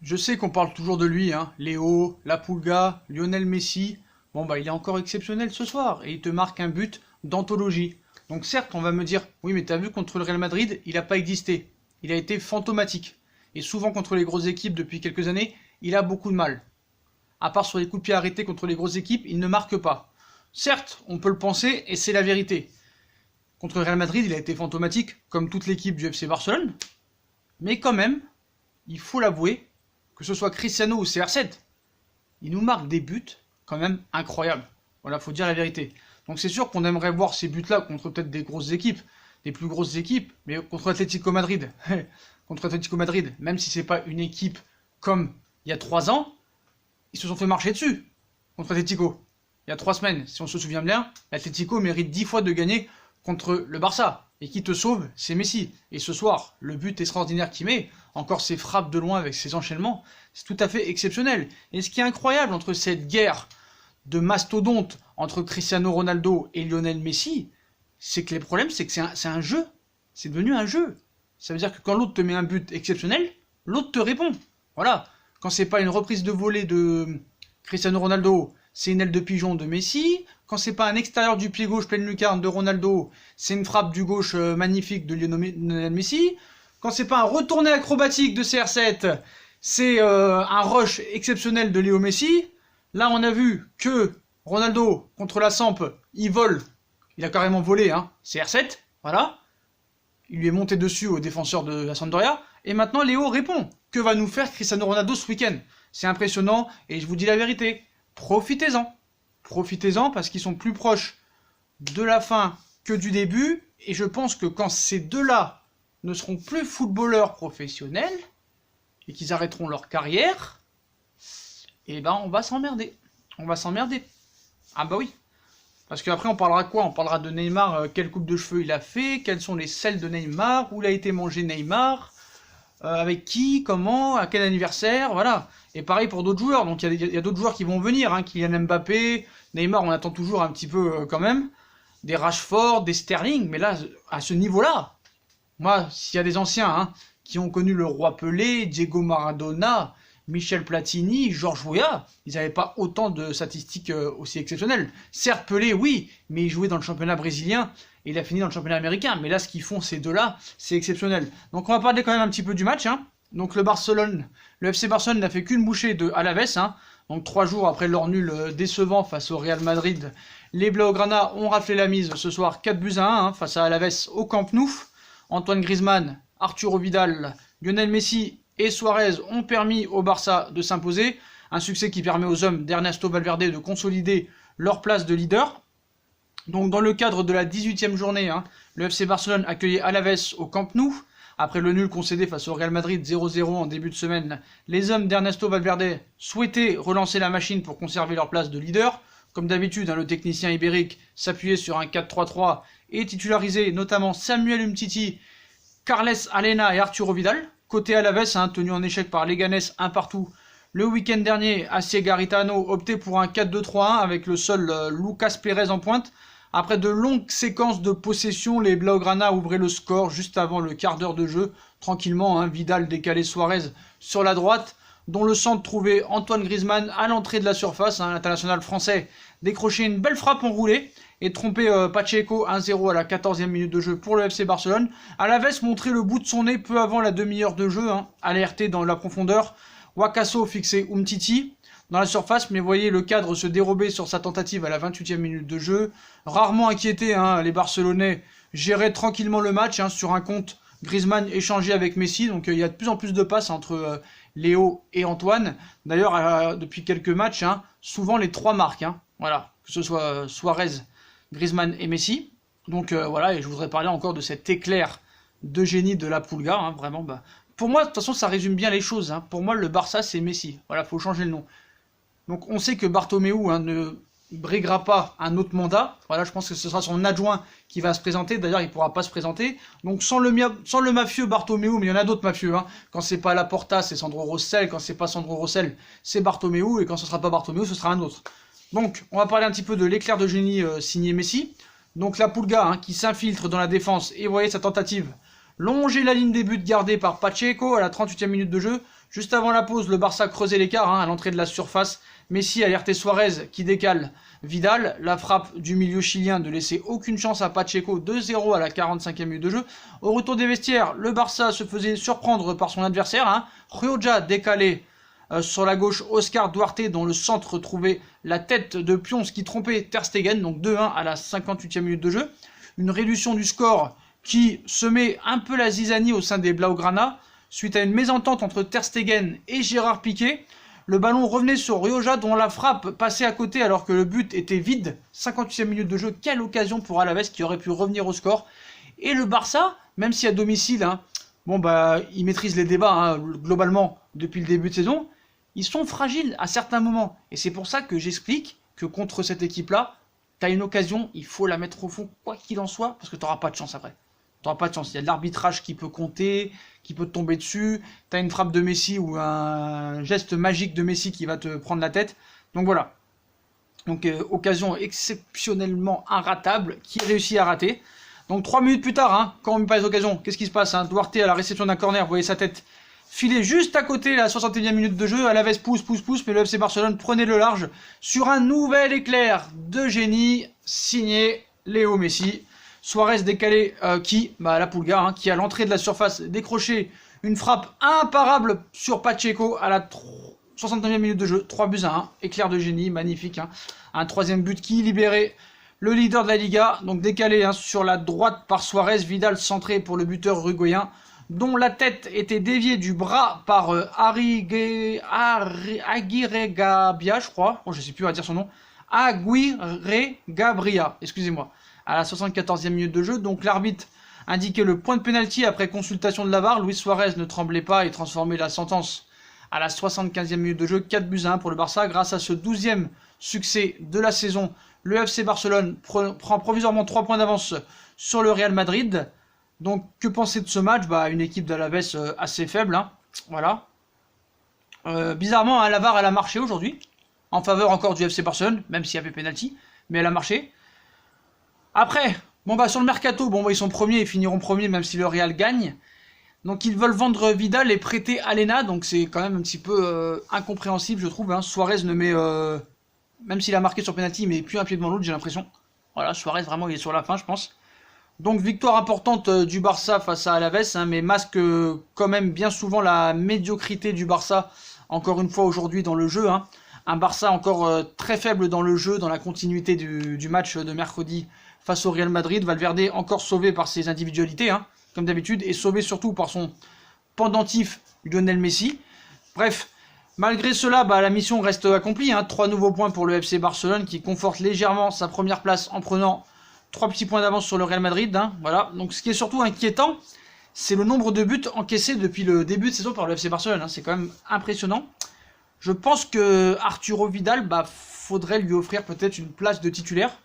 Je sais qu'on parle toujours de lui, hein. Léo, La Pulga, Lionel Messi. Bon, bah, il est encore exceptionnel ce soir et il te marque un but d'anthologie. Donc, certes, on va me dire, oui, mais t'as vu contre le Real Madrid, il n'a pas existé. Il a été fantomatique. Et souvent, contre les grosses équipes depuis quelques années, il a beaucoup de mal. À part sur les coups de pied arrêtés contre les grosses équipes, il ne marque pas. Certes, on peut le penser et c'est la vérité. Contre le Real Madrid, il a été fantomatique, comme toute l'équipe du FC Barcelone. Mais quand même, il faut l'avouer, que ce soit Cristiano ou CR7, il nous marque des buts quand même incroyables. Voilà, faut dire la vérité. Donc c'est sûr qu'on aimerait voir ces buts-là contre peut-être des grosses équipes, des plus grosses équipes, mais contre Atlético Madrid, contre Atlético Madrid, même si c'est pas une équipe comme il y a 3 ans, ils se sont fait marcher dessus contre Atlético. Il y a 3 semaines, si on se souvient bien, l'Atlético mérite 10 fois de gagner contre le Barça. Et qui te sauve, c'est Messi. Et ce soir, le but extraordinaire qu'il met, encore ses frappes de loin avec ses enchaînements, c'est tout à fait exceptionnel. Et ce qui est incroyable entre cette guerre de mastodonte entre Cristiano Ronaldo et Lionel Messi, c'est que les problèmes, c'est que c'est un jeu. C'est devenu un jeu. Ça veut dire que quand l'autre te met un but exceptionnel, l'autre te répond. Voilà. Quand c'est pas une reprise de volée de Cristiano Ronaldo, c'est une aile de pigeon de Messi. Quand c'est pas un extérieur du pied gauche pleine lucarne de Ronaldo, c'est une frappe du gauche magnifique de Lionel Messi. Quand c'est pas un retourné acrobatique de CR7, c'est un rush exceptionnel de Léo Messi. Là, on a vu que Ronaldo, contre la Samp, il vole. Il a carrément volé, hein. CR7, voilà. Il lui est monté dessus au défenseur de la Sampdoria. Et maintenant, Léo répond. Que va nous faire Cristiano Ronaldo ce week-end? C'est impressionnant, et je vous dis la vérité. Profitez-en. Profitez-en parce qu'ils sont plus proches de la fin que du début. Et je pense que quand ces deux-là ne seront plus footballeurs professionnels et qu'ils arrêteront leur carrière, eh ben on va s'emmerder. On va s'emmerder. Ah bah oui. Parce qu'après on parlera quoi? On parlera de Neymar, quelle coupe de cheveux il a fait, quelles sont les selles de Neymar, où il a été mangé Neymar, avec qui, comment, à quel anniversaire, voilà. Et pareil pour d'autres joueurs, donc il y a d'autres joueurs qui vont venir, hein, Kylian Mbappé, Neymar, on attend toujours un petit peu quand même, des Rashford, des Sterling, mais là, à ce niveau-là, moi, s'il y a des anciens hein, qui ont connu le roi Pelé, Diego Maradona, Michel Platini, Georges Weah, ils n'avaient pas autant de statistiques aussi exceptionnelles. Certes, Pelé, oui, mais il jouait dans le championnat brésilien et il a fini dans le championnat américain. Mais là, ce qu'ils font ces deux-là, c'est exceptionnel. Donc on va parler quand même un petit peu du match. Hein. Donc le FC Barcelone n'a fait qu'une bouchée de Alaves. Hein. Donc 3 jours après leur nul décevant face au Real Madrid, les Blaugrana ont raflé la mise ce soir 4-1 hein, face à Alaves au Camp Nou. Antoine Griezmann, Arturo Vidal, Lionel Messi et Suarez ont permis au Barça de s'imposer. Un succès qui permet aux hommes d'Ernesto Valverde de consolider leur place de leader. Donc dans le cadre de la 18e journée, hein, le FC Barcelone accueillait Alaves au Camp Nou. Après le nul concédé face au Real Madrid 0-0 en début de semaine, les hommes d'Ernesto Valverde souhaitaient relancer la machine pour conserver leur place de leader. Comme d'habitude, hein, le technicien ibérique s'appuyait sur un 4-3-3 et titularisait notamment Samuel Umtiti, Carles Alena et Arturo Vidal. Côté Alaves, hein, tenu en échec par Leganés 1 partout. Le week-end dernier, Acier Garitano optait pour un 4-2-3-1 avec le seul Lucas Pérez en pointe. Après de longues séquences de possession, les Blaugrana ouvraient le score juste avant le quart d'heure de jeu. Tranquillement, hein, Vidal décalait Suarez sur la droite, dont le centre trouvait Antoine Griezmann à l'entrée de la surface. Hein, l'international français décrochait une belle frappe enroulée et trompait Pacheco 1-0 à la 14e minute de jeu pour le FC Barcelone. Alaves montrait le bout de son nez peu avant la demi-heure de jeu, hein, alerté dans la profondeur. Wakaso fixait Umtiti dans la surface, mais voyez le cadre se dérober sur sa tentative à la 28e minute de jeu. Rarement inquiétés, hein, les Barcelonais géraient tranquillement le match hein, sur un compte Griezmann échangé avec Messi, donc il y a de plus en plus de passes entre Léo et Antoine. D'ailleurs, depuis quelques matchs, hein, souvent les 3 marquent, hein, voilà, que ce soit Suarez, Griezmann et Messi. Donc voilà, et je voudrais parler encore de cet éclair de génie de la Pulga, hein, vraiment. Bah, pour moi, de toute façon, ça résume bien les choses. Hein. Pour moi, le Barça, c'est Messi. Voilà, faut changer le nom. Donc on sait que Bartomeu hein, ne briguera pas un autre mandat. Voilà, je pense que ce sera son adjoint qui va se présenter. D'ailleurs, il ne pourra pas se présenter. Donc sans le mafieux Bartomeu, mais il y en a d'autres mafieux. Hein. Quand c'est pas Laporta, c'est Sandro Rossell. Quand c'est pas Sandro Rossell, c'est Bartomeu. Et quand ce sera pas Bartomeu, ce sera un autre. Donc, on va parler un petit peu de l'éclair de génie signé Messi. Donc la Pulga hein, qui s'infiltre dans la défense et voyez sa tentative longer la ligne des buts gardée par Pacheco à la 38e minute de jeu. Juste avant la pause, le Barça creusait l'écart à l'entrée de la surface. Messi alertait Suarez qui décale Vidal. La frappe du milieu chilien ne laissait aucune chance à Pacheco, 2-0 à la 45e minute de jeu. Au retour des vestiaires, le Barça se faisait surprendre par son adversaire. Rioja décalé sur la gauche, Oscar Duarte dont le centre trouvait la tête de Pionce qui trompait Ter Stegen. Donc 2-1 à la 58e minute de jeu. Une réduction du score qui semait un peu la zizanie au sein des Blaugrana. Suite à une mésentente entre Ter Stegen et Gérard Piqué, le ballon revenait sur Rioja dont la frappe passait à côté alors que le but était vide. 58e minute de jeu, quelle occasion pour Alaves qui aurait pu revenir au score. Et le Barça, même si à domicile, ils maîtrisent les débats globalement depuis le début de saison, ils sont fragiles à certains moments. Et c'est pour ça que j'explique que contre cette équipe-là, tu as une occasion, il faut la mettre au fond quoi qu'il en soit, parce que tu n'auras pas de chance après. Tu n'auras pas de chance. Il y a de l'arbitrage qui peut compter, qui peut te tomber dessus. Tu as une frappe de Messi ou un geste magique de Messi qui va te prendre la tête. Donc voilà. Donc occasion exceptionnellement inratable qui réussit à rater. Donc 3 minutes plus tard, quand on met pas les occasions, qu'est-ce qui se passe Duarte à la réception d'un corner, vous voyez sa tête filer juste à côté, la 61e minute de jeu. Alaves pousse, mais le FC Barcelone prenait le large sur un nouvel éclair de génie signé Léo Messi. Suarez décalé la Pulga, qui à l'entrée de la surface décroché une frappe imparable sur Pacheco à la 69e minute de jeu. 3-1, éclair de génie, magnifique. Un troisième but qui libérait le leader de la Liga, donc décalé sur la droite par Suarez. Vidal centré pour le buteur uruguayen, dont la tête était déviée du bras par Aguirre Gabia, je crois. Je sais plus à dire son nom. Aguirre Gabria, excusez-moi. À la 74e minute de jeu, donc l'arbitre indiquait le point de pénalty après consultation de la VAR. Luis Suarez ne tremblait pas et transformait la sentence à la 75e minute de jeu. 4-1 pour le Barça. Grâce à ce 12e succès de la saison, le FC Barcelone prend provisoirement 3 points d'avance sur le Real Madrid. Donc que penser de ce match? Une équipe d'Alaves assez faible. Voilà. Bizarrement, la VAR elle a marché aujourd'hui. En faveur encore du FC Barcelone, même s'il y avait pénalty. Mais elle a marché. Après, sur le mercato, ils sont premiers et finiront premiers même si le Real gagne. Donc ils veulent vendre Vidal et prêter Alena, donc c'est quand même un petit peu incompréhensible je trouve. Suarez ne met, même s'il a marqué sur penalty, il met plus un pied devant l'autre j'ai l'impression. Voilà, Suarez vraiment il est sur la fin je pense. Donc victoire importante du Barça face à Alaves, mais masque quand même bien souvent la médiocrité du Barça, encore une fois aujourd'hui dans le jeu. Un Barça encore très faible dans le jeu, dans la continuité du match de mercredi face au Real Madrid. Valverde encore sauvé par ses individualités, comme d'habitude, et sauvé surtout par son pendentif Lionel Messi. Bref, malgré cela, la mission reste accomplie. 3 nouveaux points pour le FC Barcelone qui conforte légèrement sa première place en prenant 3 petits points d'avance sur le Real Madrid. Voilà. Donc ce qui est surtout inquiétant, c'est le nombre de buts encaissés depuis le début de saison par le FC Barcelone. C'est quand même impressionnant. Je pense que Arturo Vidal, faudrait lui offrir peut-être une place de titulaire.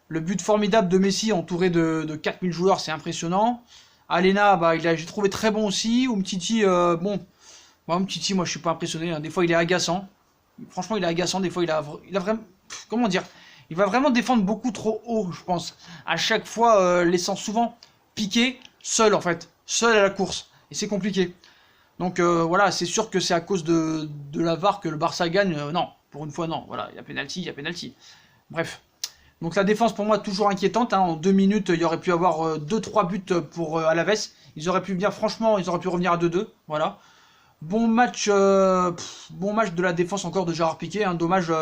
Le but formidable de Messi entouré de 4000 joueurs, c'est impressionnant. Alena, j'ai trouvé très bon aussi. Umtiti, Umtiti, moi je suis pas impressionné. Des fois il est agaçant. Franchement il est agaçant. Des fois il a vraiment, comment dire, il va vraiment défendre beaucoup trop haut, je pense. À chaque fois laissant souvent piquer seul en fait, seul à la course. Et c'est compliqué. Donc voilà, c'est sûr que c'est à cause de la VAR que le Barça gagne. Non, pour une fois non. Voilà, il y a pénalty. Bref. Donc la défense pour moi toujours inquiétante. En 2 minutes, il y aurait pu avoir 2-3 buts pour Alaves. Ils auraient pu revenir à 2-2. Voilà. Bon match de la défense encore de Gérard Piqué. Dommage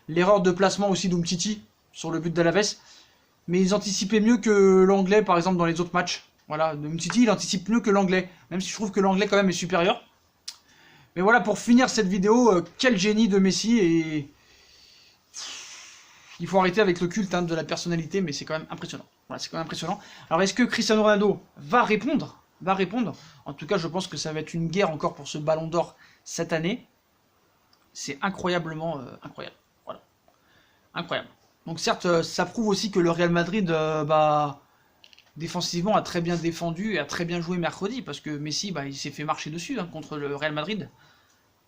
l'erreur de placement aussi d'Umtiti sur le but d'Alaves. Mais ils anticipaient mieux que l'anglais par exemple dans les autres matchs. Voilà, Umtiti il anticipe mieux que l'anglais. Même si je trouve que l'anglais quand même est supérieur. Mais voilà, pour finir cette vidéo, quel génie de Messi et... Il faut arrêter avec le culte de la personnalité, mais c'est quand même impressionnant. Voilà, c'est quand même impressionnant. Alors, est-ce que Cristiano Ronaldo va répondre? En tout cas, je pense que ça va être une guerre encore pour ce Ballon d'Or cette année. C'est incroyablement incroyable. Voilà. Incroyable. Donc certes, ça prouve aussi que le Real Madrid, défensivement, a très bien défendu et a très bien joué mercredi, parce que Messi, il s'est fait marcher dessus contre le Real Madrid.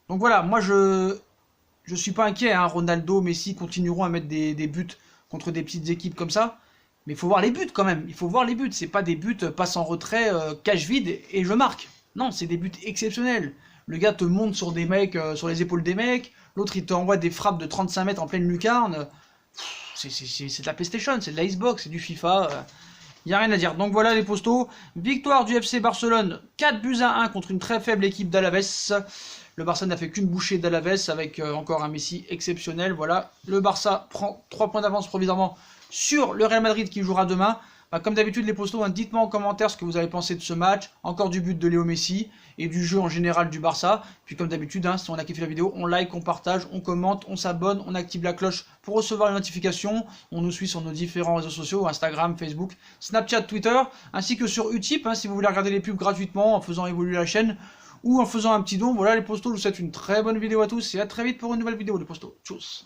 Donc voilà, moi je suis pas inquiet. Ronaldo, Messi continueront à mettre des buts contre des petites équipes comme ça. Mais il faut voir les buts quand même, il faut voir les buts. C'est pas des buts passe en retrait, cache vide et je marque. Non, c'est des buts exceptionnels. Le gars te monte sur des mecs, sur les épaules des mecs. L'autre, il te envoie des frappes de 35 mètres en pleine lucarne. C'est de la PlayStation, c'est de la Xbox, c'est du FIFA. Il n'y a rien à dire. Donc voilà les postos. Victoire du FC Barcelone, 4-1 contre une très faible équipe d'Alaves. Le Barça n'a fait qu'une bouchée d'Alaves avec encore un Messi exceptionnel. Voilà, le Barça prend 3 points d'avance provisoirement sur le Real Madrid qui jouera demain. Comme d'habitude les postos, hein, dites-moi en commentaire ce que vous avez pensé de ce match, encore du but de Léo Messi et du jeu en général du Barça. Puis comme d'habitude, hein, si on a kiffé la vidéo, on like, on partage, on commente, on s'abonne, on active la cloche pour recevoir les notifications. On nous suit sur nos différents réseaux sociaux, Instagram, Facebook, Snapchat, Twitter, ainsi que sur Utip, hein, si vous voulez regarder les pubs gratuitement en faisant évoluer la chaîne ou en faisant un petit don. Voilà les postos, je vous souhaite une très bonne vidéo à tous et à très vite pour une nouvelle vidéo les postos. Tchuss.